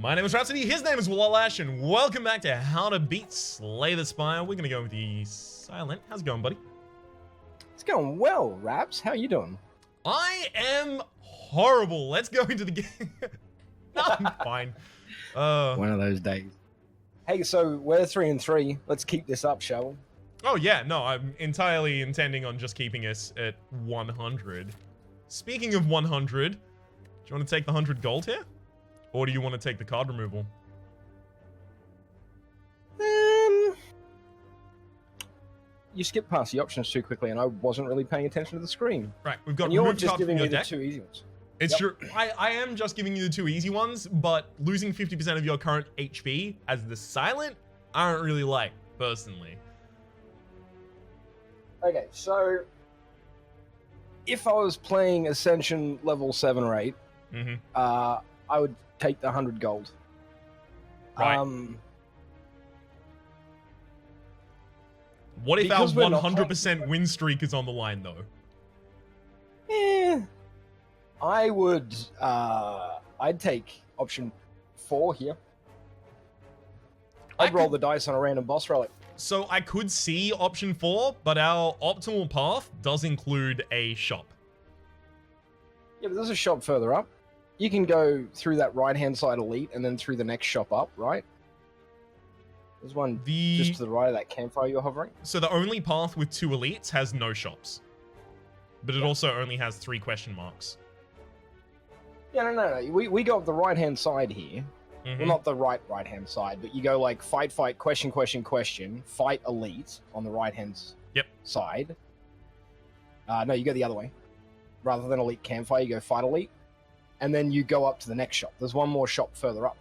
My name is Rhapsody, his name is Lollash, and welcome back to How to Beat Slay the Spire. We're gonna go with the silent. How's it going, buddy? It's going well, Raps. How you doing? I am horrible. Let's go into the game. No, I'm fine. One of those days. Hey, so we're 3-3. Let's keep this up, shall we? Oh yeah, no, I'm entirely intending on just keeping us at 100. Speaking of 100, do you want to take the 100 gold here? Or do you want to take the card removal? You skipped past the options too quickly, and I wasn't really paying attention to the screen. Right, we've got and you're removed just card giving from me your the deck. two easy ones. It's true. I am just giving you the two easy ones, but losing 50% of your current HP as the silent, I don't really like, personally. Okay, so if I was playing Ascension level 7 or 8, I would take the 100 gold. Right. What if our 100% win streak is on the line, though? I would, I'd take option 4 here. I'd roll the dice on a random boss relic. So I could see option 4, but our optimal path does include a shop. Yeah, but there's a shop further up. You can go through that right-hand side elite and then through the next shop up, right? There's one just to the right of that campfire you're hovering. So the only path with 2 elites has no shops. But it also only has 3 question marks. Yeah, no. We go up the right-hand side here. Well, not the right-hand side, but you go like fight, question, fight elite on the right-hand side. No, you go the other way. Rather than elite campfire, you go fight elite. And then you go up to the next shop. There's one more shop further up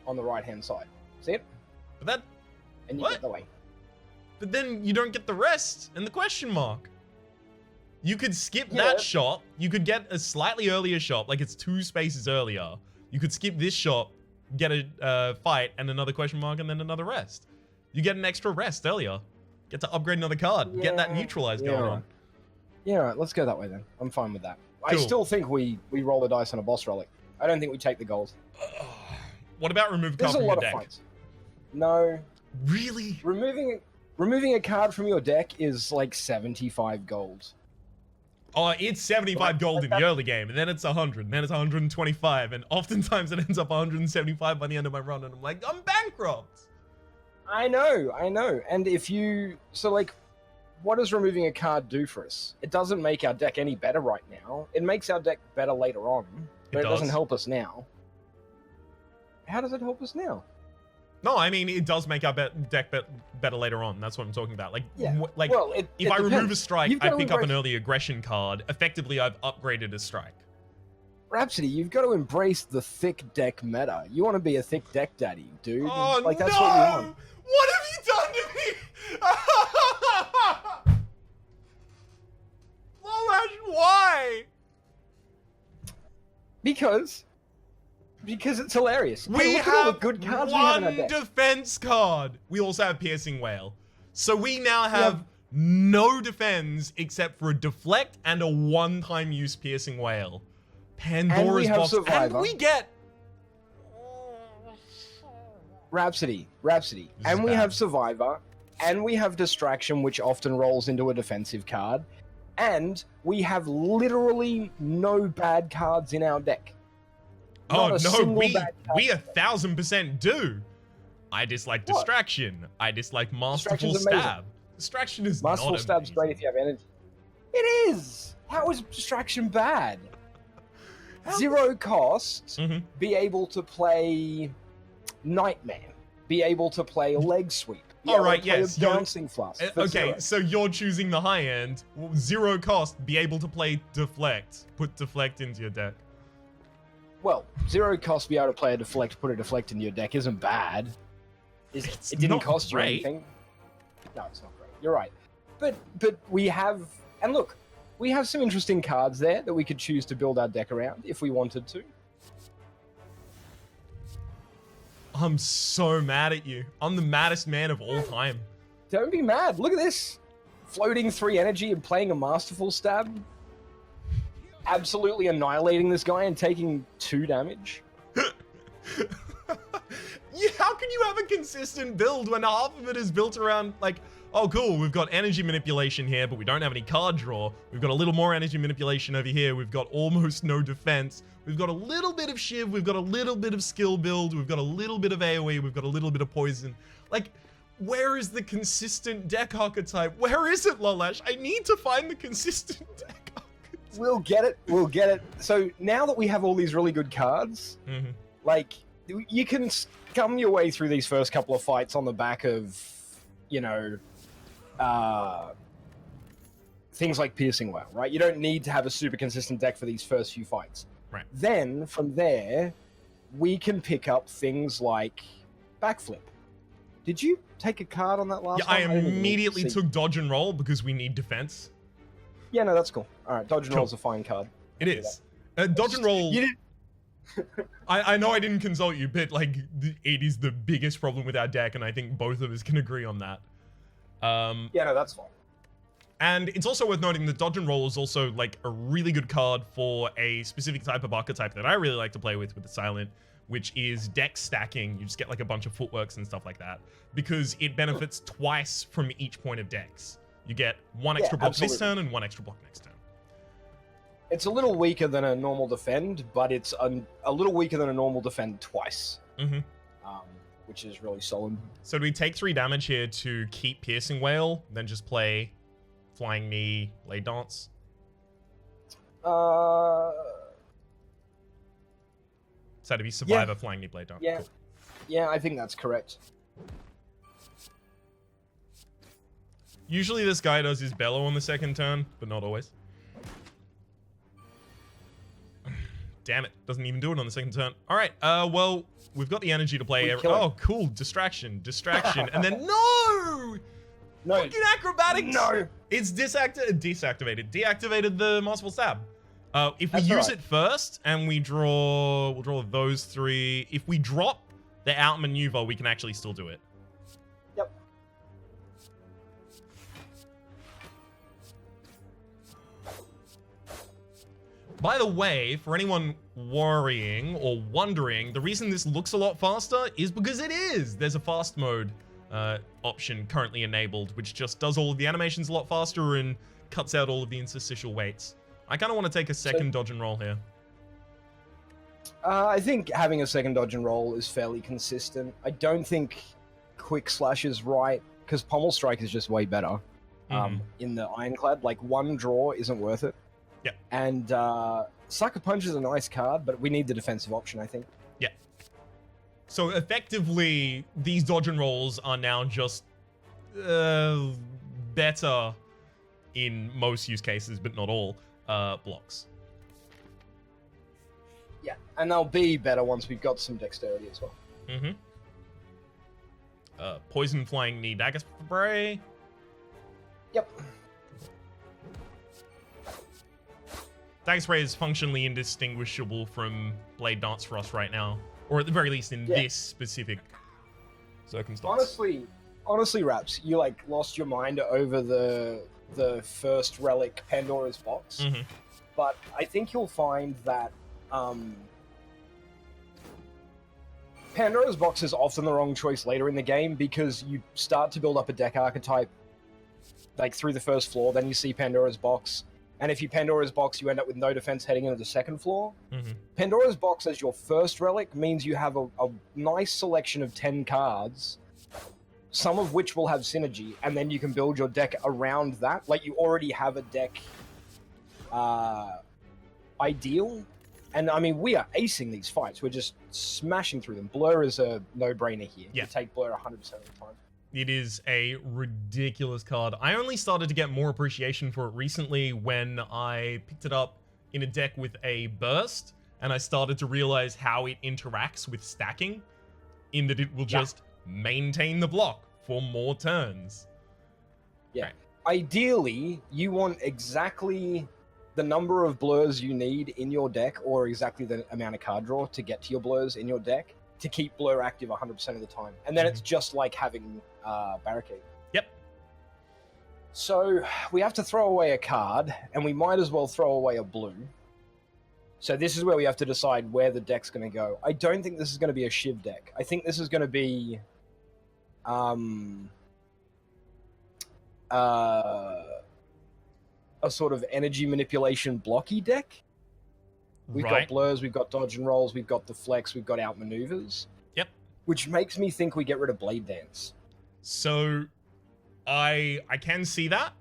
on the right-hand side. See it? But that... And you get the way. But then you don't get the rest and the question mark. You could skip that shop. You could get a slightly earlier shop, like it's 2 spaces earlier. You could skip this shop, get a fight and another question mark and then another rest. You get an extra rest earlier. Get to upgrade another card. Get that neutralized going on. Yeah, right. Let's go that way then. I'm fine with that. Cool. I still think we roll the dice on a boss relic. I don't think we take the gold. What about remove a card from your deck? There's a lot of fights. No. Really? Removing a card from your deck is like 75 gold. Oh, it's 75 gold in the early game, and then it's 100, and then it's 125, and oftentimes it ends up 175 by the end of my run, and I'm like, I'm bankrupt! I know. And if you... So, like, what does removing a card do for us? It doesn't make our deck any better right now. It makes our deck better later on, but it doesn't help us now. How does it help us now? No, I mean, it does make our deck better later on. That's what I'm talking about. Like, if I remove a strike, I pick up an early aggression card. Effectively, I've upgraded a strike. Rhapsody, you've got to embrace the thick deck meta. You want to be a thick deck daddy, dude. Oh, like, that's what you want. What have you done to me? Lollash, why? Because it's hilarious. We have have good cards one defense card. We also have Piercing Wail. So we now have no defense except for a deflect and a one-time use Piercing Wail. Pandora's box. Survivor. And we get... Rhapsody. And we have Survivor. And we have Distraction, which often rolls into a defensive card. And we have literally no bad cards in our deck. Oh no, we 1000% do. I dislike Distraction. I dislike Masterful Stab. Distraction is Masterful not Stab's great if you have energy. It is. How is Distraction bad? 0 cost. Be able to play Nightmare. Be able to play Leg Sweep. All right, yes. Bouncing Flush. Okay, so you're choosing the high end. 0 cost. Be able to play Deflect. Put Deflect into your deck. Well, 0 cost, be able to play a deflect, put a deflect in your deck isn't bad. It didn't cost you anything. No, it's not great. You're right. But we have... And look, we have some interesting cards there that we could choose to build our deck around if we wanted to. I'm so mad at you. I'm the maddest man of all time. Don't be mad. Look at this. Floating 3 energy and playing a Masterful Stab. Absolutely annihilating this guy and taking 2 damage. Yeah, how can you have a consistent build when half of it is built around, like, oh, cool, we've got energy manipulation here, but we don't have any card draw. We've got a little more energy manipulation over here. We've got almost no defense. We've got a little bit of shiv. We've got a little bit of skill build. We've got a little bit of AoE. We've got a little bit of poison. Like, where is the consistent deck archetype? Where is it, Lollash? I need to find the consistent deck archetype. We'll get it. We'll get it. So now that we have all these really good cards, like, you can scum your way through these first couple of fights on the back of, you know, things like Piercing Wail, right? You don't need to have a super consistent deck for these first few fights. Right. Then, from there, we can pick up things like Backflip. Did you take a card on that last one? Yeah, I immediately took Dodge and Roll because we need defense. Yeah, no, that's cool. All right, Dodge and Roll is a fine card. It is. Dodge and Roll... You did... I know I didn't consult you, but, like, it is the biggest problem with our deck, and I think both of us can agree on that. Yeah, no, that's fine. And it's also worth noting that Dodge and Roll is also, like, a really good card for a specific type of archetype that I really like to play with the Silent, which is deck stacking. You just get, like, a bunch of footworks and stuff like that, because it benefits twice from each point of decks. You get one extra block this turn and one extra block next turn. It's a little weaker than a normal defend, but it's a little weaker than a normal defend twice. Which is really solid. So do we take 3 damage here to keep Piercing Wail, then just play Flying Knee, Blade Dance? So to be Survivor, Flying Knee, Blade Dance. Yeah. Cool. Yeah, I think that's correct. Usually this guy does his Bellow on the second turn, but not always. Damn it, doesn't even do it on the second turn. All right, well, we've got the energy to play. Oh, cool, distraction, and then no! Fucking acrobatics! No! It's deactivated the Masterful Stab. If we That's use right. it first and we'll draw those 3. If we drop the outmaneuver, we can actually still do it. Yep. By the way, for anyone worrying or wondering, the reason this looks a lot faster is because it is. There's a fast mode option currently enabled, which just does all of the animations a lot faster and cuts out all of the interstitial waits. I kind of want to take a second Dodge and Roll here. I think having a second Dodge and Roll is fairly consistent. I don't think Quick Slash is right, because Pommel Strike is just way better in the Ironclad. Like, one draw isn't worth it. Yeah. And Sucker Punch is a nice card, but we need the defensive option, I think. Yeah. So effectively, these Dodge and Rolls are now just better in most use cases, but not all, blocks. Yeah, and they'll be better once we've got some Dexterity as well. Poison Flying Knee Dagger Spray. Yep. Dagger Spray is functionally indistinguishable from Blade Dance for us right now. Or at the very least in this specific circumstance. Honestly, Raps, you, like, lost your mind over the first relic, Pandora's Box. But I think you'll find that Pandora's Box is often the wrong choice later in the game, because you start to build up a deck archetype, like, through the first floor, then you see Pandora's Box. And if you Pandora's Box, you end up with no defense heading into the second floor. Pandora's Box as your first relic means you have a nice selection of 10 cards, some of which will have synergy, and then you can build your deck around that. Like, you already have a deck ideal. And, I mean, we are acing these fights. We're just smashing through them. Blur is a no-brainer here. Yeah. You take Blur 100% of the time. It is a ridiculous card. I only started to get more appreciation for it recently when I picked it up in a deck with a burst, and I started to realize how it interacts with stacking, in that it will just maintain the block for more turns. Yeah. Right. Ideally, you want exactly the number of blurs you need in your deck, or exactly the amount of card draw to get to your blurs in your deck, to keep Blur active 100% of the time. And then it's just like having Barricade. Yep. So we have to throw away a card, and we might as well throw away a blue. So this is where we have to decide where the deck's going to go. I don't think this is going to be a Shiv deck. I think this is going to be a sort of energy manipulation blocky deck. We've got blurs, we've got dodge and rolls, we've got the flex, we've got outmaneuvers. Yep. Which makes me think we get rid of Blade Dance. So, I can see that.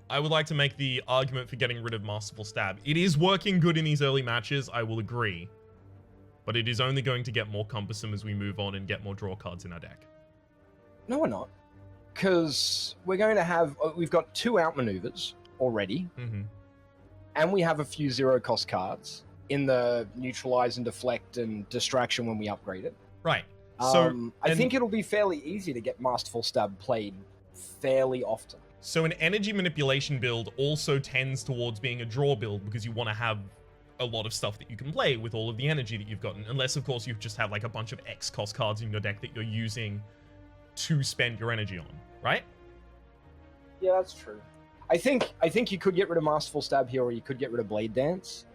I would like to make the argument for getting rid of Masterful Stab. It is working good in these early matches, I will agree. But it is only going to get more cumbersome as we move on and get more draw cards in our deck. No, we're not. Because we're going to have... We've got 2 outmaneuvers already. Mm-hmm. And we have a few zero-cost cards in the neutralize and deflect and distraction when we upgrade it. Right. So I think it'll be fairly easy to get Masterful Stab played fairly often. So an energy manipulation build also tends towards being a draw build because you want to have a lot of stuff that you can play with all of the energy that you've gotten. Unless, of course, you just have like a bunch of X cost cards in your deck that you're using to spend your energy on, right? Yeah, that's true. I think you could get rid of Masterful Stab here, or you could get rid of Blade Dance.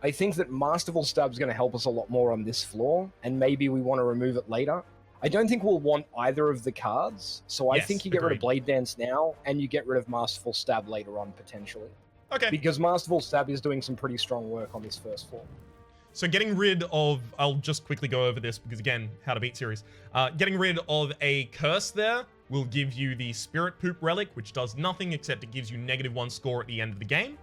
I think that Masterful Stab is going to help us a lot more on this floor, and maybe we want to remove it later. I don't think we'll want either of the cards, so I think you get rid of Blade Dance now, and you get rid of Masterful Stab later on, potentially. Okay. Because Masterful Stab is doing some pretty strong work on this first floor. So getting rid of... I'll just quickly go over this, because again, How to Beat series. Getting rid of a curse there will give you the Spirit Poop Relic, which does nothing except it gives you -1 score at the end of the game.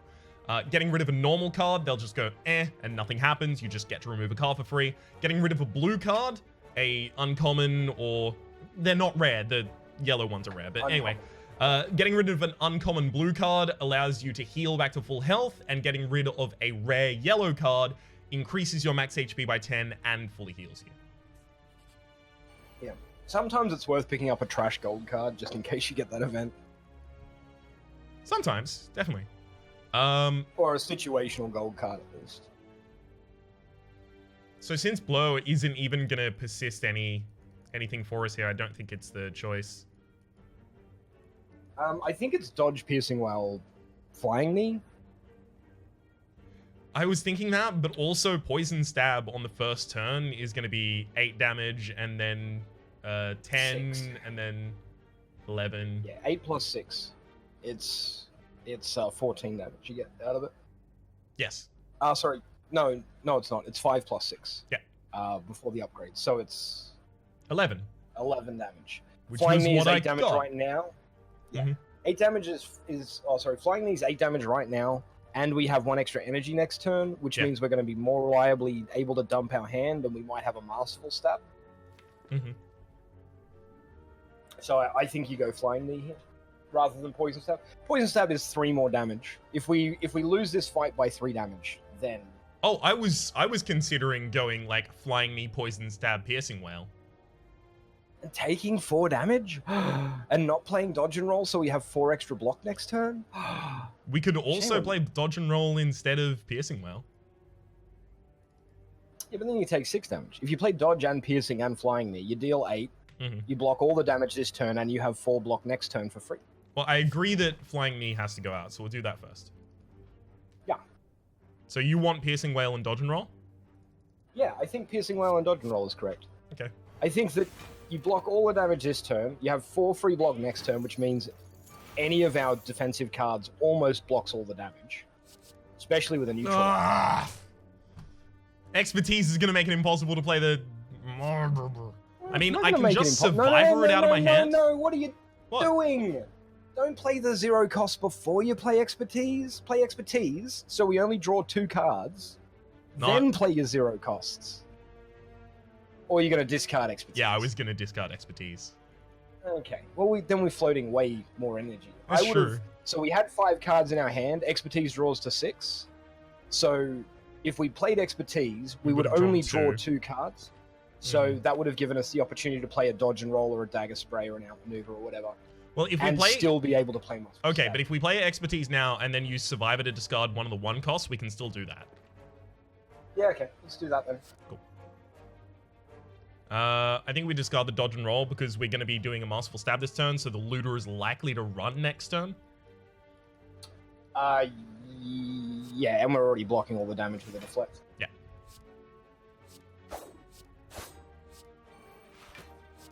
Getting rid of a normal card, they'll just go and nothing happens. You just get to remove a card for free. Getting rid of a blue card, a uncommon, or they're not rare. The yellow ones are rare, but anyway. Getting rid of an uncommon blue card allows you to heal back to full health, and getting rid of a rare yellow card increases your max HP by 10 and fully heals you. Yeah. Sometimes it's worth picking up a trash gold card just in case you get that event. Sometimes, definitely. Or a situational gold card at least. So since Blow isn't even going to persist anything for us here, I don't think it's the choice. I think it's Dodge, Piercing Wail, Flying Knee. I was thinking that, but also Poison Stab on the first turn is going to be 8 damage, and then 10, 6. and then 11. Yeah, 8 plus 6. It's 14 damage you get out of it. Yes. Sorry. No, it's not. It's 5 plus 6. Yeah. Before the upgrade. So it's 11. 11 damage. Which Flying was Knee is what 8 I damage got. right now. Yeah. Mm-hmm. 8 damage is Flying Knee is 8 damage right now, and we have 1 extra energy next turn, which means we're going to be more reliably able to dump our hand, and we might have a Masterful Stab. Mm-hmm. So I think you go Flying Knee here, rather than Poison Stab. Poison Stab is 3 more damage. If we lose this fight by 3 damage, then... Oh, I was considering going like Flying Knee, Poison Stab, Piercing Wail. And taking 4 damage? And not playing Dodge and Roll so we have 4 extra block next turn? We could also play Dodge and Roll instead of Piercing Wail. Yeah, but then you take 6 damage. If you play Dodge and Piercing and Flying Knee, you deal 8, you block all the damage this turn, and you have 4 block next turn for free. Well, I agree that Flying Knee has to go out, so we'll do that first. Yeah. So you want Piercing Wail and Dodge and Roll? Yeah, I think Piercing Wail and Dodge and Roll is correct. Okay. I think that you block all the damage this turn, you have 4 free block next turn, which means any of our defensive cards almost blocks all the damage. Especially with a neutral. Expertise is going to make it impossible to play the... I mean, I can just it out of my hand. No, what are you doing? Don't play the 0 cost before you play Expertise. Play Expertise, so we only draw 2 cards. Then play your 0 costs. Or you're going to discard Expertise. Yeah, I was going to discard Expertise. Okay. Well, then we're floating way more energy. That's true. So we had 5 cards in our hand. Expertise draws to 6. So if we played Expertise, we would only draw 2 cards. So that would have given us the opportunity to play a Dodge and Roll or a Dagger Spray or an Outmaneuver or whatever. Well, if we play... still be able to play Masterful Okay, Stab. but if we play Expertise now and then use Survivor to discard one of the 1 costs, we can still do that. Yeah, okay. Let's do that then. Cool. I think we discard the Dodge and Roll because we're going to be doing a Masterful Stab this turn, so the Looter is likely to run next turn. Yeah, and we're already blocking all the damage with the deflect. Yeah.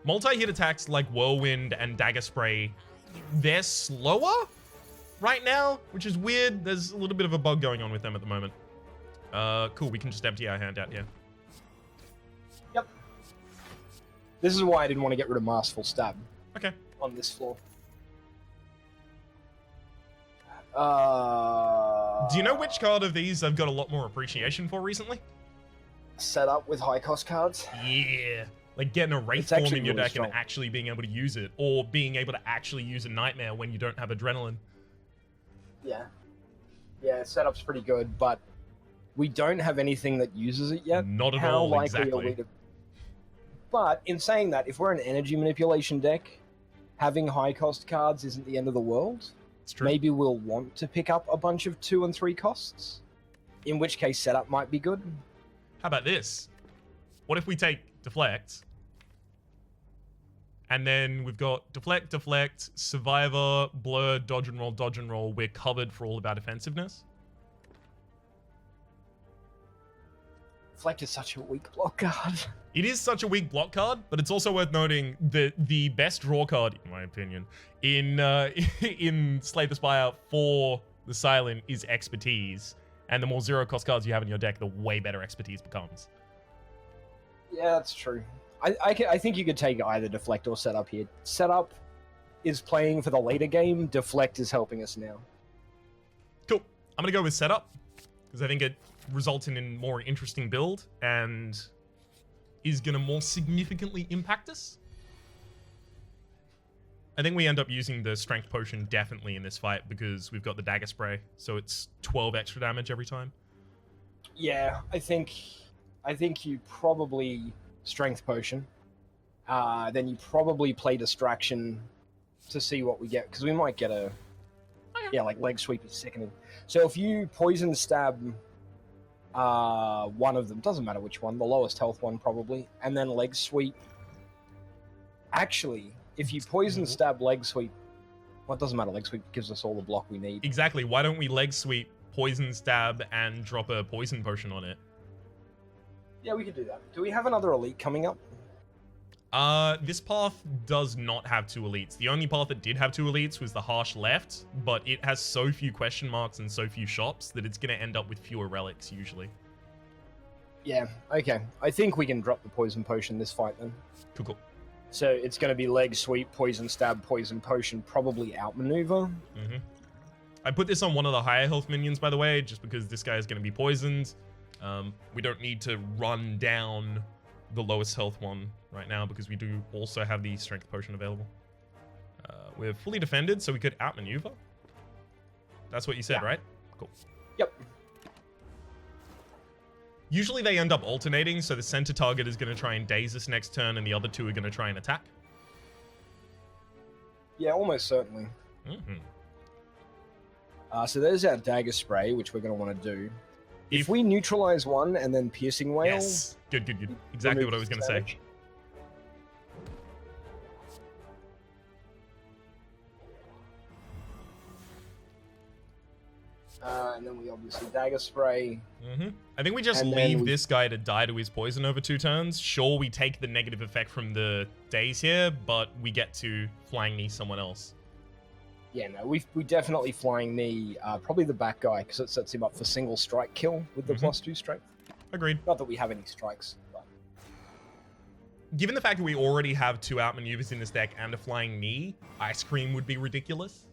Multi-hit attacks like Whirlwind and Dagger Spray, they're slower right now, which is weird. There's a little bit of a bug going on with them at the moment. Cool, we can just empty our hand out, yeah. Yep. This is why I didn't want to get rid of Masterful Stab. Okay. On this floor. Do you know which card of these I've got a lot more appreciation for recently? Set up with high cost cards? Yeah. Like getting a Wraith form in your deck and actually being able to use it, or being able to actually use a Nightmare when you don't have Adrenaline. Yeah. Yeah, setup's pretty good, but we don't have anything that uses it yet. Not at all, likely exactly. Are we to... But in saying that, if we're an energy manipulation deck, having high cost cards isn't the end of the world. It's true. Maybe we'll want to pick up a bunch of 2 and 3 costs, in which case setup might be good. How about this? What if we take Deflect, and then we've got Deflect, Deflect, Survivor, Blur, Dodge and Roll, Dodge and Roll. We're covered for all of our defensiveness. Deflect is such a weak block card. It is such a weak block card, but it's also worth noting that the best draw card, in my opinion, in in Slay the Spire for the Silent is Expertise. And the more zero cost cards you have in your deck, the way better Expertise becomes. Yeah, that's true. I think you could take either Deflect or Setup here. Setup is playing for the later game. Deflect is helping us now. Cool. I'm going to go with Setup, because I think it results in a more interesting build, and is going to more significantly impact us. I think we end up using the Strength Potion definitely in this fight, because we've got the Dagger Spray, so it's 12 extra damage every time. Yeah, I think you probably Strength Potion. Then you probably play Distraction to see what we get, because we might get a... Yeah, like Leg Sweep is sickening. So if you Poison Stab one of them, doesn't matter which one, the lowest health one probably, and then Leg Sweep. Actually, if you Poison Stab Leg Sweep, well, it doesn't matter, Leg Sweep gives us all the block we need. Exactly, why don't we Leg Sweep, Poison Stab, and drop a Poison Potion on it? Yeah, we could do that. Do we have another elite coming up? This path does not have 2 elites. The only path that did have 2 elites was the Harsh Left, but it has so few question marks and so few shops that it's going to end up with fewer relics, usually. Yeah, okay. I think we can drop the Poison Potion this fight, then. Cool, cool. So it's going to be Leg Sweep, Poison Stab, Poison Potion, probably Outmaneuver. Mm-hmm. I put this on one of the higher health minions, by the way, just because this guy is going to be poisoned. We don't need to run down the lowest health one right now, because we do also have the Strength Potion available. We're fully defended, so we could outmaneuver. That's what you said, right? Cool. Yep. Usually they end up alternating, so the center target is going to try and daze us next turn, and the other 2 are going to try and attack. Yeah, almost certainly. Mm-hmm. So there's our Dagger Spray, which we're going to want to do. If we neutralize one and then Piercing Wail... Yes. Good, good, good. Exactly what I was going to say. And then we obviously Dagger Spray. Mm-hmm. I think we just leave this guy to die to his poison over 2 turns. Sure, we take the negative effect from the daze here, but we get to Flying Knee someone else. Yeah, no, we definitely Flying Knee, probably the back guy, because it sets him up for single strike kill with the +2 strength. Agreed. Not that we have any strikes. But... Given the fact that we already have 2 outmaneuvers in this deck and a Flying Knee, Ice Cream would be ridiculous.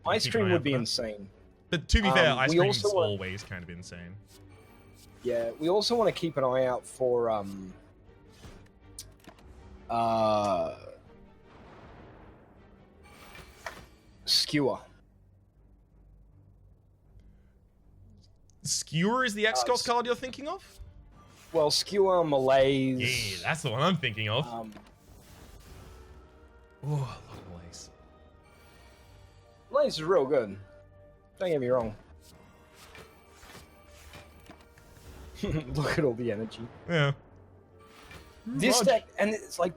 Ice Cream would be insane. But to be fair, Ice Cream is always kind of insane. Yeah, we also want to keep an eye out for Skewer. Skewer is the X-Cost card you're thinking of? Well, Skewer, Malaise... Yeah, that's the one I'm thinking of. Oh, I love Malaise. Malaise is real good. Don't get me wrong. Look at all the energy. Yeah. This deck, and it's like,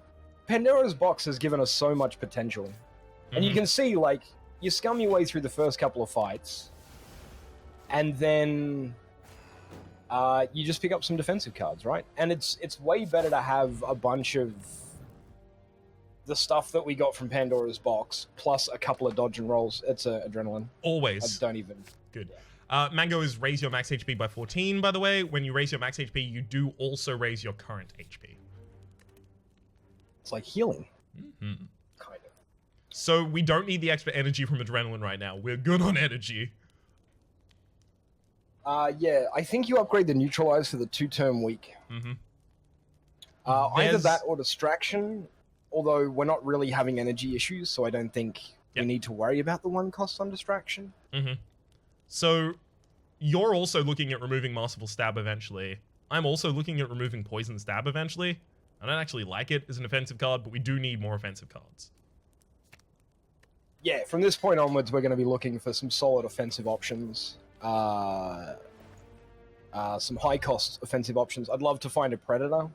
Pandora's Box has given us so much potential. And you can see, like, you scum your way through the first couple of fights, and then you just pick up some defensive cards, right? And it's way better to have a bunch of the stuff that we got from Pandora's box plus a couple of dodge and rolls. It's adrenaline. Always. I don't even. Good. Mango is raise your max HP by 14, by the way. When you raise your max HP, you do also raise your current HP. It's like healing. Mm-hmm. Kind of. So we don't need the extra energy from adrenaline right now. We're good on energy. Yeah, I think you upgrade the neutralize for the 2-turn week. Mm-hmm. Either that or distraction, although we're not really having energy issues, so I don't think we need to worry about the 1 cost on distraction. Mm-hmm. So you're also looking at removing Masterful Stab eventually. I'm also looking at removing Poison Stab eventually. I don't actually like it as an offensive card, but we do need more offensive cards. Yeah, from this point onwards, we're going to be looking for some solid offensive options. Some high-cost offensive options. I'd love to find a Predator.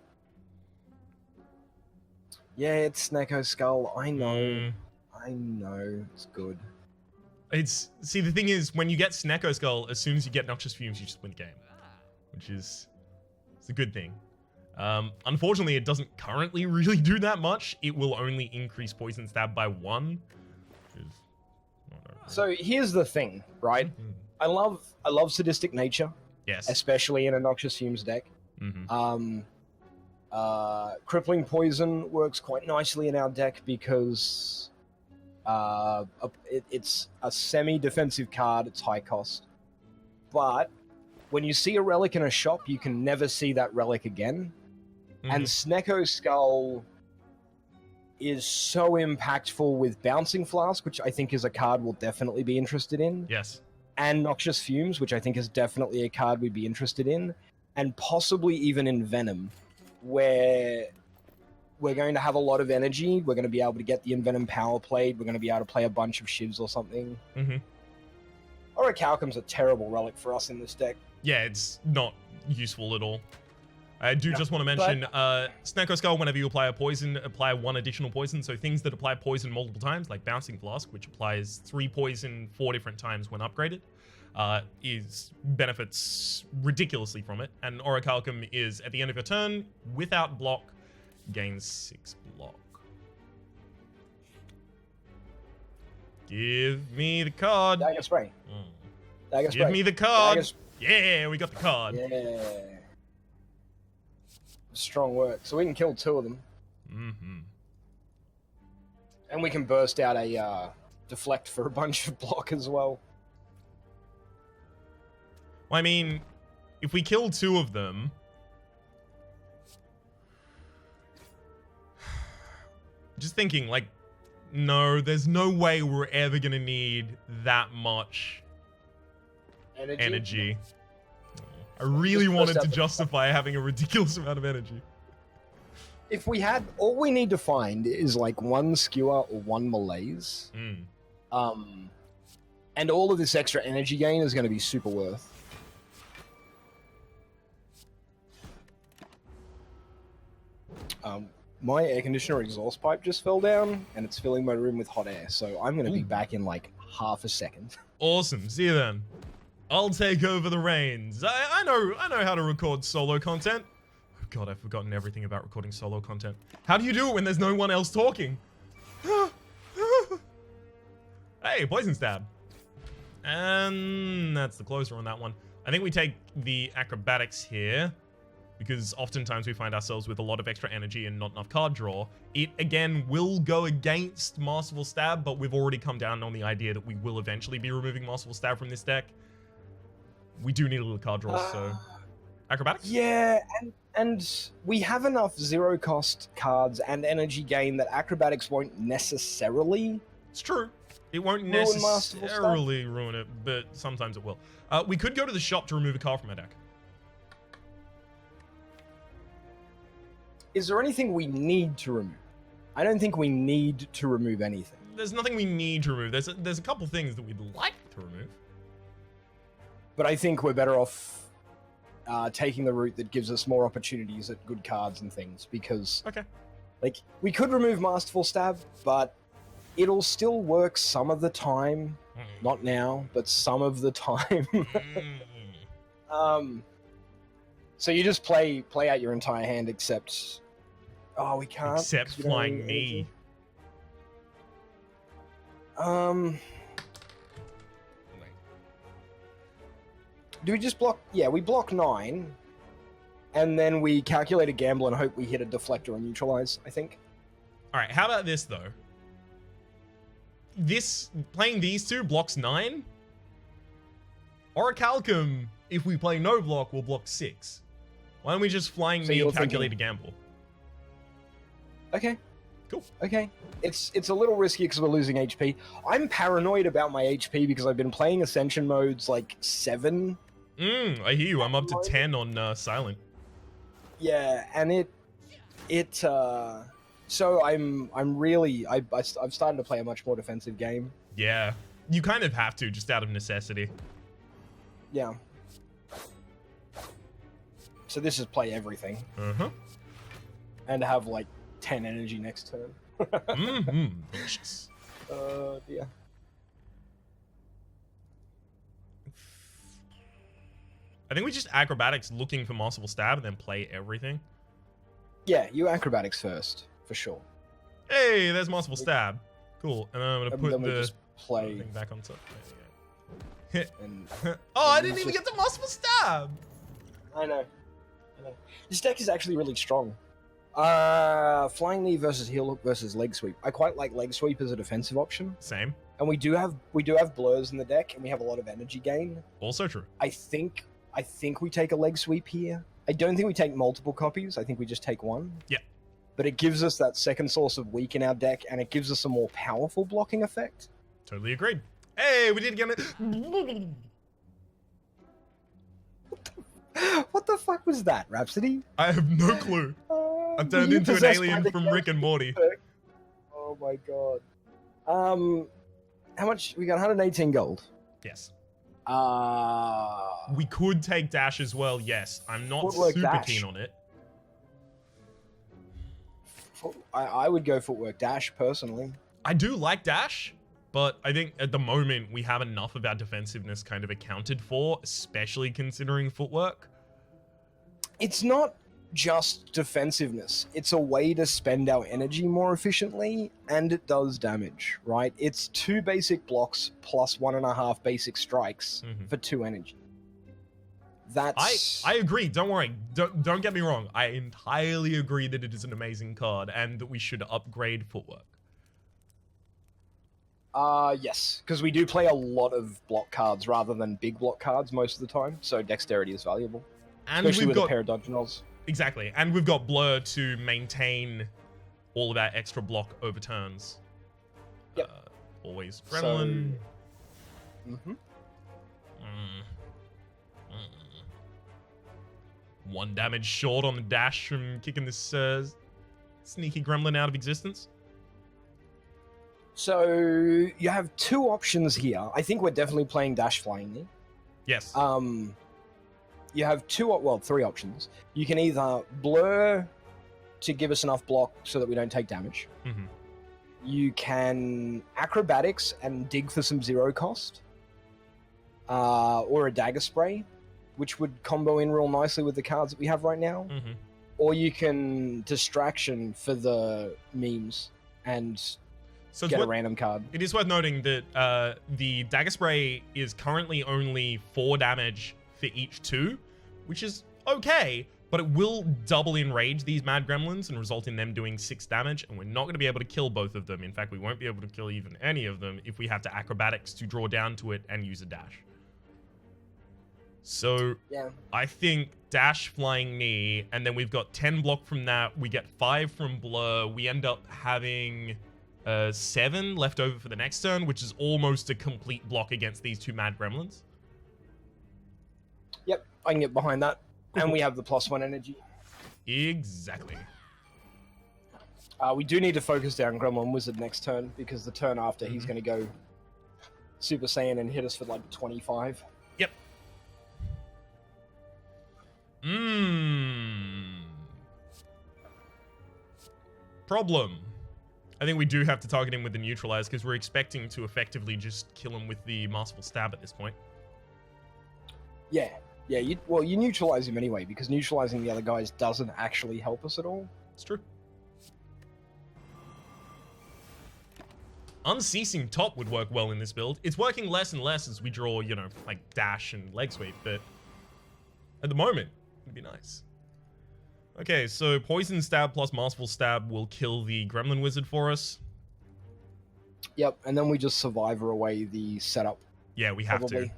Yeah, it's Snecko Skull. I know. I know. It's good. See, the thing is, when you get Snecko Skull, as soon as you get Noxious Fumes, you just win the game. Which is... it's a good thing. Unfortunately, it doesn't currently really do that much. It will only increase Poison Stab by 1. Which is... So here's the thing, right? I love Sadistic Nature. Yes. Especially in a Noxious Fumes deck. Mm-hmm. Crippling Poison works quite nicely in our deck because it's a semi-defensive card, it's high cost. But when you see a relic in a shop, you can never see that relic again. Mm-hmm. And Snecko Skull is so impactful with Bouncing Flask, which I think is a card we'll definitely be interested in. Yes. And Noxious Fumes, which I think is definitely a card we'd be interested in. And possibly even in Venom, where we're going to have a lot of energy. We're going to be able to get the Envenom Power played. We're going to be able to play a bunch of Shivs or something. Mm-hmm. Orichalcum's a terrible relic for us in this deck. Yeah, it's not useful at all. I do just want to mention, Snecko Skull, whenever you apply a poison, apply 1 additional poison. So things that apply poison multiple times, like Bouncing Flask, which applies 3 poison 4 different times when upgraded, benefits ridiculously from it. And Orichalcum is, at the end of your turn, without block, gains 6 block. Give me the card. Dagger Spray. Dagger Spray. Give me the card. Yeah, we got the card. Yeah. Strong work. So we can kill 2 of them. Mm-hmm. And we can burst out a deflect for a bunch of block as well. Well, I mean, if we kill 2 of them... just thinking, like, no, there's no way we're ever going to need that much energy. I really wanted to justify having a ridiculous amount of energy. If we had, all we need to find is like 1 Skewer or 1 Malaise. And all of this extra energy gain is going to be super worth. My air conditioner exhaust pipe just fell down, and it's filling my room with hot air, so I'm going to be back in like half a second. Awesome. See you then. I'll take over the reins. I know how to record solo content. Oh god, I've forgotten everything about recording solo content. How do you do it when there's no one else talking? Hey, Poison Stab. And that's the closer on that one. I think we take the acrobatics here, because oftentimes we find ourselves with a lot of extra energy and not enough card draw. It, again, will go against Masterful Stab, but we've already come down on the idea that we will eventually be removing Masterful Stab from this deck. We do need a little card draw, so... Acrobatics? Yeah, and we have enough zero-cost cards and energy gain that acrobatics won't necessarily... It's true. It won't necessarily ruin it, but sometimes it will. We could go to the shop to remove a card from our deck. Is there anything we need to remove? I don't think we need to remove anything. There's nothing we need to remove. There's a couple things that we'd like to remove. But I think we're better off taking the route that gives us more opportunities at good cards and things, because like we could remove Masterful Stab, but it'll still work some of the time Not now, but some of the time. So you just play out your entire hand except... Oh, we can't. Except flying knee. Do we just block? Yeah, we block 9, and then we calculate a gamble and hope we hit a deflect or a neutralize, I think. All right, how about this, though? Playing these two blocks 9. Orichalcum, if we play no block, will block 6. Why don't we just flying knee calculate a gamble? Okay. Cool. Okay. It's a little risky because we're losing HP. I'm paranoid about my HP because I've been playing Ascension modes like 7. I hear you. I'm up to 10 on Silent. Yeah, and so I've started to play a much more defensive game. Yeah. You kind of have to, just out of necessity. Yeah. So this is play everything. And have like 10 energy next turn. Delicious. Yeah. I think we just acrobatics looking for Masterful Stab and then play everything. Yeah, you acrobatics first, for sure. Hey, there's Masterful Stab. Cool. And then I'm gonna put the just play thing back on top. and oh, I didn't even get the Masterful Stab. I know. This deck is actually really strong. Flying knee versus heel hook versus leg sweep. I quite like leg sweep as a defensive option. Same. And we do have blurs in the deck, and we have a lot of energy gain. Also true. I think we take a leg sweep here. I don't think we take multiple copies. I think we just take one. Yeah. But it gives us that second source of weak in our deck, and it gives us a more powerful blocking effect. Totally agreed. Hey, we did get it. What the fuck was that, Rhapsody? I have no clue. I've turned into an alien from Rick and Morty. Oh my god. How much? We got 118 gold. Yes. Uh, We could take dash as well, yes. I'm not Footwork super dash. keen on it. I would go footwork dash, personally. I do like dash, but I think at the moment we have enough of our defensiveness kind of accounted for, especially considering footwork. It's not just defensiveness. It's a way to spend our energy more efficiently, and it does damage, right? It's 2 basic blocks plus 1.5 basic strikes for 2 energy. That's... I agree. Don't worry. Don't get me wrong. I entirely agree that it is an amazing card and that we should upgrade footwork. Yes, because we do play a lot of block cards rather than big block cards most of the time, so dexterity is valuable. And especially we've with got a pair of dungeon rolls. Exactly, and we've got blur to maintain all of our extra block over turns. Yep. Always gremlin. So... 1 damage short on the dash from kicking this sneaky gremlin out of existence. So you have 2 options here. I think we're definitely playing dash flying knee. Yes. You have 3 options. You can either blur to give us enough block so that we don't take damage. You can acrobatics and dig for some 0 cost. Or a dagger spray, which would combo in real nicely with the cards that we have right now. Or you can distraction for the memes and get a random card. It is worth noting that the dagger spray is currently only 4 damage for each 2, which is okay, but it will double enrage these mad gremlins and result in them doing 6 damage, and we're not going to be able to kill both of them. In fact, we won't be able to kill even any of them if we have to acrobatics to draw down to it and use a dash. So yeah. I think dash flying knee, and then we've got 10 block from that. We get 5 from blur. We end up having 7 left over for the next turn, which is almost a complete block against these 2 mad gremlins. Yep, I can get behind that. And we have the +1 energy. Exactly. We do need to focus down Gremlin Wizard next turn, because the turn after he's going to go Super Saiyan and hit us for like 25. Yep. Problem. I think we do have to target him with the neutralize because we're expecting to effectively just kill him with the masterful stab at this point. Yeah. Yeah, you neutralize him anyway, because neutralizing the other guys doesn't actually help us at all. It's true. Unceasing top would work well in this build. It's working less and less as we draw, you know, like dash and leg sweep, but at the moment, it'd be nice. Okay, so poison stab plus masterful stab will kill the gremlin wizard for us. Yep, and then we just survivor away the setup. Yeah, we have to.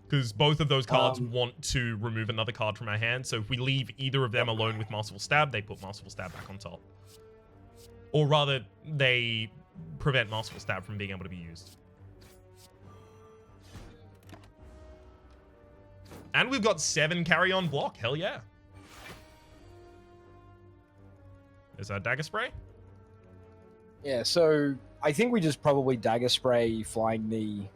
Because both of those cards want to remove another card from our hand, so if we leave either of them alone with masterful stab, they put masterful stab back on top. Or rather, they prevent masterful stab from being able to be used. And we've got 7 carry-on block. Hell yeah. There's our dagger spray. Yeah, so I think we just probably dagger spray flying knee.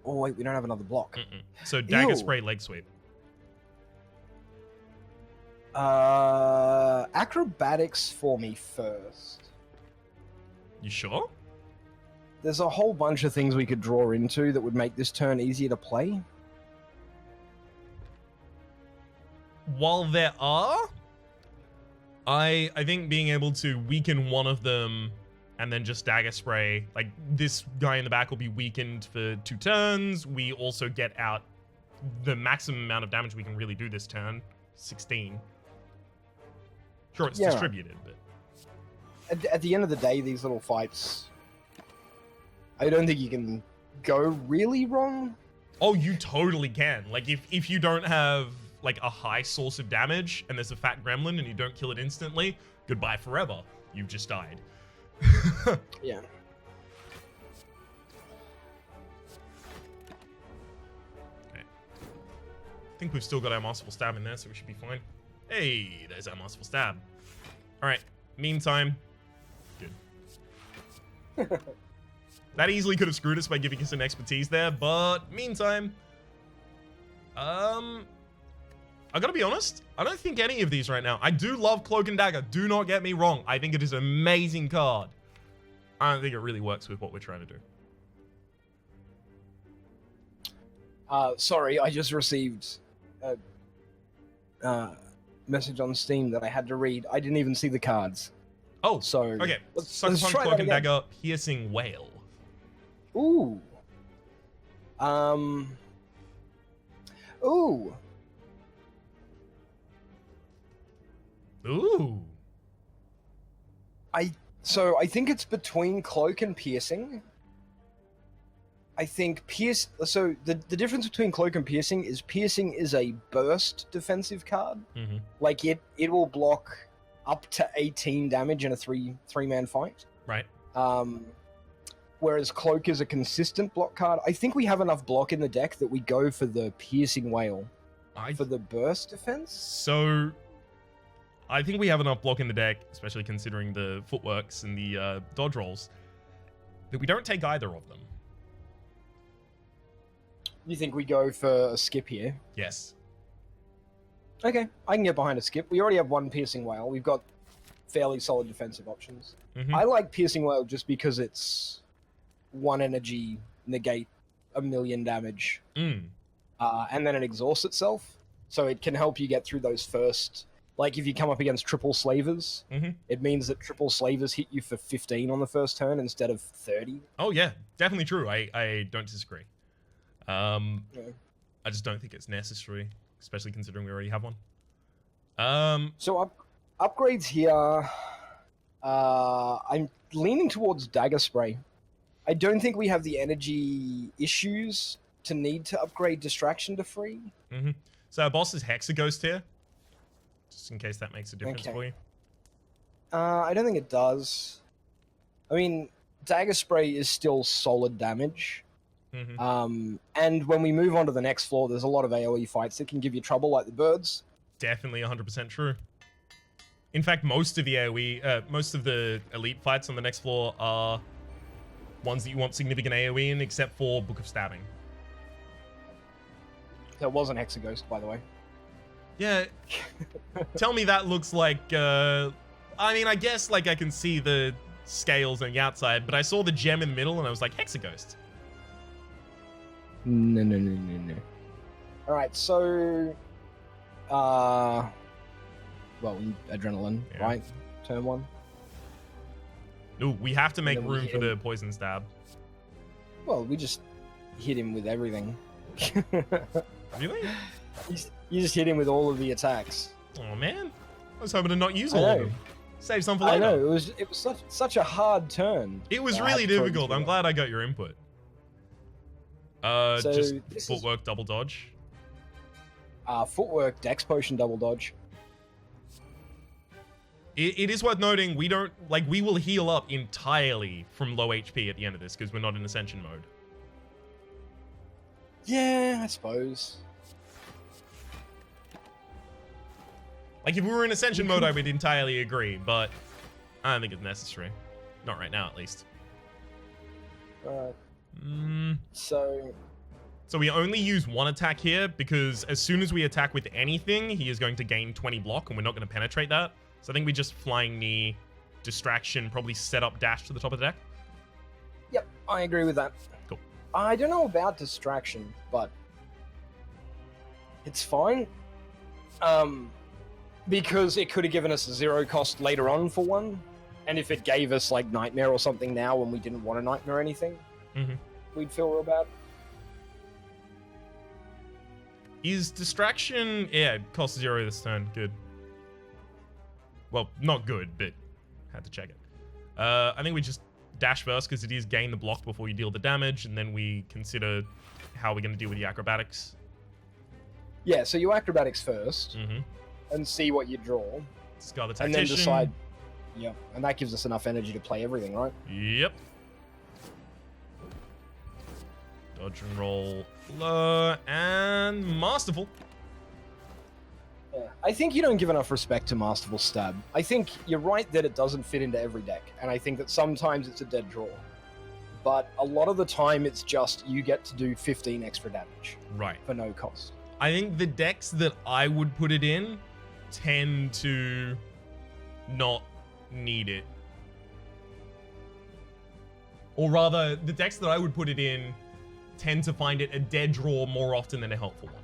Oh wait, we don't have another block. So dagger spray leg sweep. Acrobatics for me first. You sure? There's a whole bunch of things we could draw into that would make this turn easier to play. While there are, I think being able to weaken one of them and then just dagger spray, like this guy in the back will be weakened for 2 turns. We also get out the maximum amount of damage we can really do this turn, 16. Sure, it's distributed, but at the end of the day, these little fights, I don't think you can go really wrong. Oh, you totally can. Like if you don't have like a high source of damage and there's a fat gremlin and you don't kill it instantly, goodbye forever. You've just died. Yeah. Okay. I think we've still got our masterful stab in there, so we should be fine. Hey, there's our masterful stab. All right. Meantime, good. That easily could have screwed us by giving us an expertise there, but meantime, I gotta be honest, I don't think any of these right now. I do love Cloak and Dagger, do not get me wrong. I think it is an amazing card. I don't think it really works with what we're trying to do. Sorry, I just received a message on Steam that I had to read. I didn't even see the cards. Oh, so okay. Let's Sucker try Cloak that and again. Dagger, Piercing Whale. Ooh. Ooh. Ooh. So I think it's between Cloak and Piercing. I think so the difference between Cloak and Piercing is a burst defensive card. Mm-hmm. Like it will block up to 18 damage in a three-man fight. Right. Whereas Cloak is a consistent block card. I think we have enough block in the deck that we go for the Piercing Whale for the burst defense. So I think we have enough block in the deck, especially considering the footworks and the dodge rolls, that we don't take either of them. You think we go for a skip here? Yes. Okay, I can get behind a skip. We already have 1 Piercing Whale. We've got fairly solid defensive options. Mm-hmm. I like Piercing Whale just because it's 1 energy, negate 1,000,000 damage, and then it exhausts itself. So it can help you get through those first... Like, if you come up against triple slavers, it means that triple slavers hit you for 15 on the first turn instead of 30. Oh, yeah. Definitely true. I don't disagree. I just don't think it's necessary, especially considering we already have one. So upgrades here, I'm leaning towards Dagger Spray. I don't think we have the energy issues to need to upgrade Distraction to free. So our boss is Hexaghost here, just in case that makes a difference for you. I don't think it does. I mean, Dagger Spray is still solid damage. And when we move on to the next floor, there's a lot of AoE fights that can give you trouble, like the birds. Definitely 100% true. In fact, most of the AoE, most of the elite fights on the next floor are ones that you want significant AoE in, except for Book of Stabbing. There was an Hexaghost, by the way. Yeah. Tell me that looks like I mean, I guess, like, I can see the scales on the outside, but I saw the gem in the middle, and I was like, Hexaghost. No. Alright, so... well, adrenaline, Yeah. right? Turn 1. Ooh, we have to make And then we room hit for the him. poison stab. Well, we just hit him with everything. Really? You just hit him with all of the attacks. Oh, man. I was hoping to not use I all of know. them. Save some for I later. know, it was such a hard turn. It was I had really to throw it difficult. to I'm you. glad I got your input. So Just this is- footwork, double dodge. Footwork, Dex Potion, double dodge. It is worth noting, we don't, like, we will heal up entirely from low HP at the end of this because we're not in Ascension mode. Yeah, I suppose. Like, if we were in Ascension mode, I would entirely agree, but I don't think it's necessary. Not right now, at least. So So we only use one attack here because as soon as we attack with anything, he is going to gain 20 block, and we're not going to penetrate that. So I think we just flying knee, distraction, probably set up dash to the top of the deck. yep, I agree with that. Cool. I don't know about distraction, but it's fine. Because it could have given us a 0 cost later on for one, and if it gave us like Nightmare or something now when we didn't want a Nightmare or anything, we'd feel real bad. Is distraction... Yeah, it costs 0 this turn. Good. Well, not good, but had to check it. I think we just dash first because it is gain the block before you deal the damage, and then we consider how we're going to deal with the acrobatics. Yeah, so you acrobatics first, Mm-hmm. and see what you draw, Scar the and then Tactician. decide. Yeah, and that gives us enough energy to play everything, right? Yep. Dodge and roll low and masterful. Yeah. I think you don't give enough respect to Masterful Stab. I think you're right that it doesn't fit into every deck, and I think that sometimes it's a dead draw. But a lot of the time, it's just you get to do 15 extra damage Right. for no cost. I think the decks that I would put it in tend to not need it. Or rather, the decks that I would put it in tend to find it a dead draw more often than a helpful one.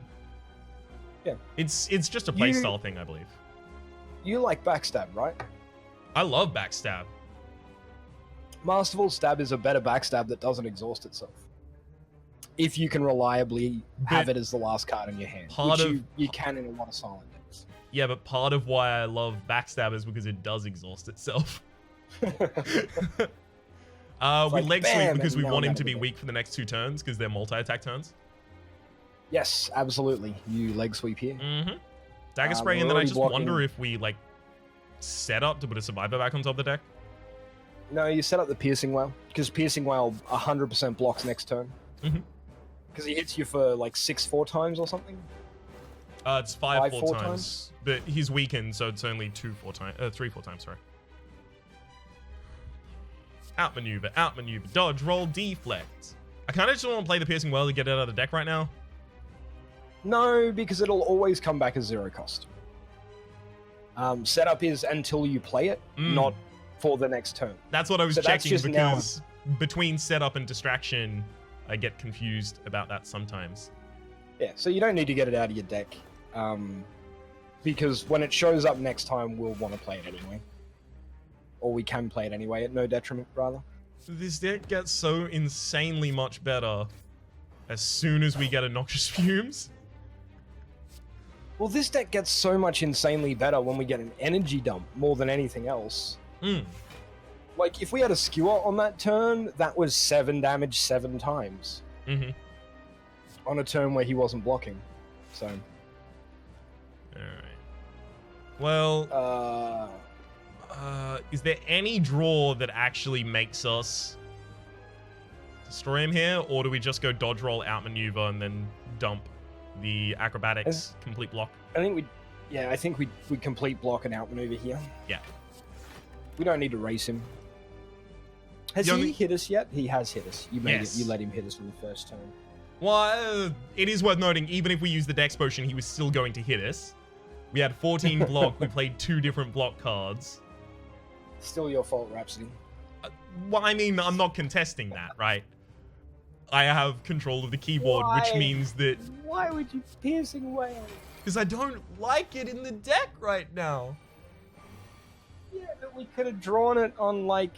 Yeah. It's just a playstyle thing, I believe. You like Backstab, right? I love backstab. Masterful Stab is a better Backstab that doesn't exhaust itself. If you can reliably have it as the last card in your hand. You can in a lot of silent decks. Yeah, but part of why I love backstab is because it does exhaust itself. We like, leg bam, sweep because and we now want I'm him out to of be the weak for the next 2 turns because they're multi-attack turns. Yes, absolutely. You leg sweep here. Mm-hmm. Dagger spray, we're and then I already just blocking. wonder if we like set up to put a survivor back on top of the deck. No, you set up the Piercing Wail, because Piercing Wail 100% blocks next turn. Mhm. Because he hits you for like 6 4 times or something. It's 5 5 4 4 times, but he's weakened, so it's only 3 4 times. Sorry. Outmaneuver, dodge, roll, deflect. I kind of just want to play the piercing well to get it out of the deck right now. No, because it'll always come back as 0 cost. Setup is until you play it, not for the next turn. That's what I was So that's checking just because between setup and distraction, I get confused about that sometimes. Yeah, so you don't need to get it out of your deck. Because when it shows up next time, we'll want to play it anyway. Or we can play it anyway, at no detriment, rather. This deck gets so insanely much better as soon as we get Noxious Fumes. Well, this deck gets so much insanely better when we get an energy dump more than anything else. Like, if we had a skewer on that turn, that was 7 damage 7 times. Mm-hmm. On a turn where he wasn't blocking. So. Alright. Well, is there any draw that actually makes us destroy him here, or do we just go dodge roll, outmaneuver, and then dump the acrobatics complete block? I think we complete block and outmaneuver here. Yeah. We don't need to race him. Has he hit us yet? He has hit us. You made it. You let him hit us on the first turn. Well, it is worth noting, even if we use the Dex Potion, he was still going to hit us. We had 14 block. We played 2 different block cards. Still your fault, Rhapsody. Well, I mean, I'm not contesting that, right? I have control of the keyboard, which means that... Why would you piercing wail? Because I don't like it in the deck right now. Yeah, but we could have drawn it on, like,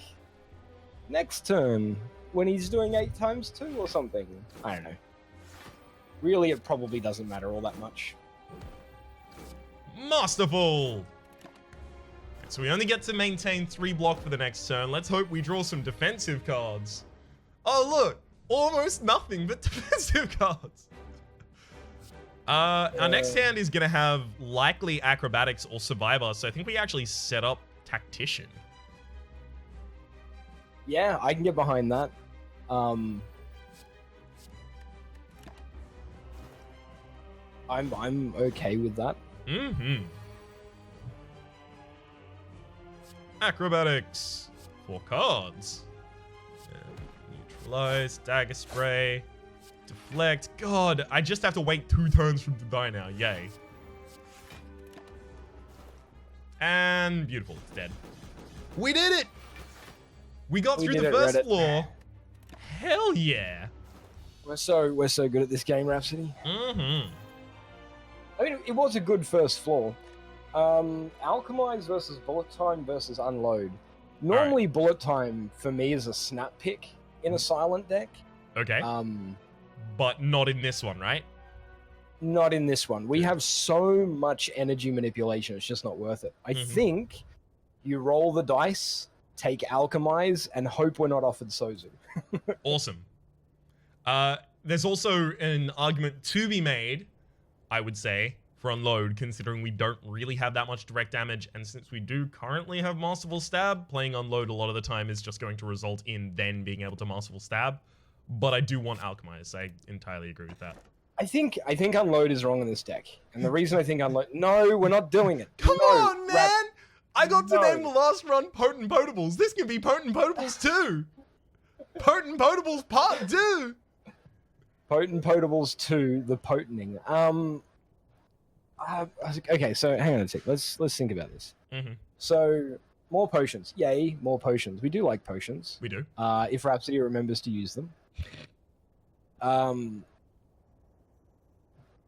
next turn, when he's doing 8 times 2 or something. I don't know. Really, it probably doesn't matter all that much. Masterful! So we only get to maintain 3 block for the next turn. Let's hope we draw some defensive cards. Oh, look! Almost nothing but defensive cards. Our next hand is going to have likely Acrobatics or Survivor, so I think we actually set up Tactician. Yeah, I can get behind that. I'm okay with that. Mm-hmm. Acrobatics. 4 cards. Neutralize, Dagger Spray, Deflect. God, I just have to wait 2 turns for him to die now. Yay. And beautiful, it's dead. We did it! We got through the first floor. Hell yeah. We're so good at this game, Rhapsody. Mm-hmm. I mean, it was a good first floor. Alchemize versus Bullet Time versus Unload. Normally, Bullet Time for me is a snap pick in a silent deck. Okay. But not in this one, right? Not in this one. We have so much energy manipulation, it's just not worth it. I think you roll the dice, take Alchemize, and hope we're not offered Sozu. Awesome. There's also an argument to be made, I would say, for Unload, considering we don't really have that much direct damage, and since we do currently have Masterful Stab, playing Unload a lot of the time is just going to result in then being able to Masterful Stab. But I do want Alchemize. I entirely agree with that. I think Unload is wrong in this deck. And the reason I think Unload... No, we're not doing it. Come on, man! I got to name the last run Potent Potables. This can be Potent Potables 2! Potent Potables Part 2! Potent Potables 2, the potenting. Okay, so hang on a sec. Let's think about this. So, more potions. Yay, more potions. We do like potions. We do. If Rhapsody remembers to use them.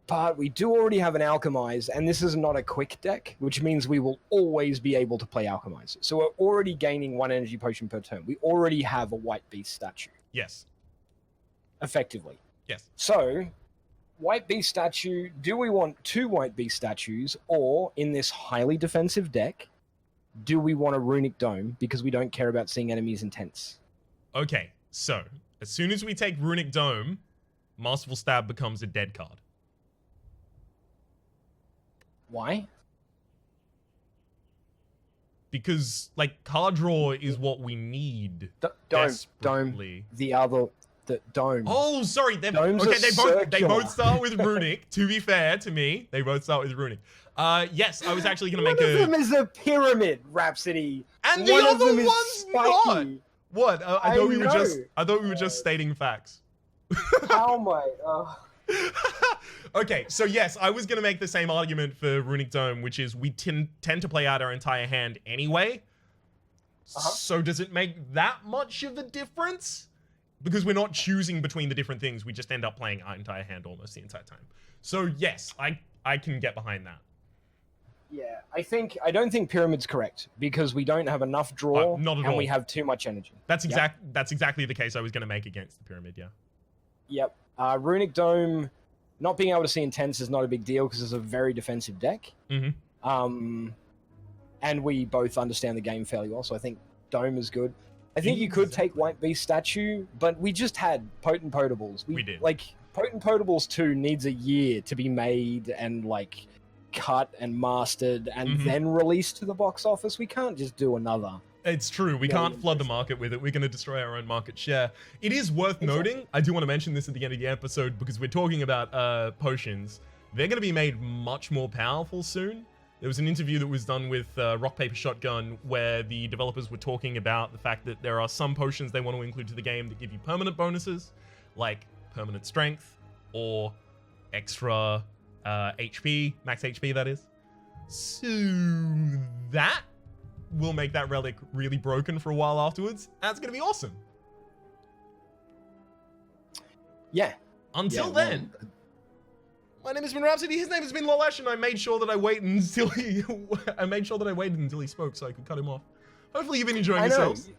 But we do already have an Alchemize, and this is not a quick deck, which means we will always be able to play Alchemize. So we're already gaining 1 energy potion per turn. We already have a White Beast statue. Yes. Effectively. Yes. So, White Beast statue, do we want 2 White Beast statues, or, in this highly defensive deck, do we want a Runic Dome, because we don't care about seeing enemies in tents? Okay, so, as soon as we take Runic Dome, Masterful Stab becomes a dead card. Why? Because, like, card draw is what we need. Dome. The other... Dome. Oh, sorry. They both start with Runic. To be fair to me, they both start with Runic. Yes, I was actually going to make One of them is a pyramid, Rhapsody. And the other one's not. What? I thought we were just stating facts. How am I? Okay, so yes, I was going to make the same argument for Runic Dome, which is we tend to play out our entire hand anyway. So does it make that much of a difference? Because we're not choosing between the different things, we just end up playing our entire hand almost the entire time. So yes, I can get behind that. Yeah, I don't think Pyramid's correct, because we don't have enough draw, and we have too much energy. That's exactly the case I was going to make against the Pyramid, yeah. Yep. Runic Dome, not being able to see intense is not a big deal, because it's a very defensive deck. And we both understand the game fairly well, so I think Dome is good. I think you could take White Beast statue, but we just had Potent Potables. We did. Like, Potent Potables 2 needs a year to be made and, like, cut and mastered and then released to the box office. We can't just do another. It's true. We can't flood the market with it. We're going to destroy our own market share. It is worth noting, I do want to mention this at the end of the episode, because we're talking about potions. They're going to be made much more powerful soon. There was an interview that was done with Rock Paper Shotgun where the developers were talking about the fact that there are some potions they want to include to the game that give you permanent bonuses, like permanent strength or extra HP, max HP that is. So that we'll make that relic really broken for a while afterwards. That's going to be awesome. Yeah. Until then, my name has been Rhapsody. His name has been Lollash, and I made sure that I waited until he spoke so I could cut him off. Hopefully you've been enjoying yourselves.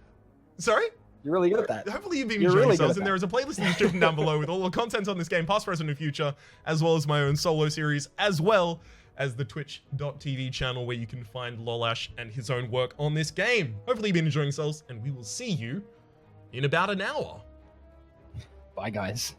Sorry? You're really good at that. Hopefully you've been enjoying yourselves, and there is a playlist in the description down below with all the content on this game, past, present, and future, as well as my own solo series, as well as the twitch.tv channel where you can find Lollash and his own work on this game. Hopefully you've been enjoying yourselves, and we will see you in about an hour. Bye, guys.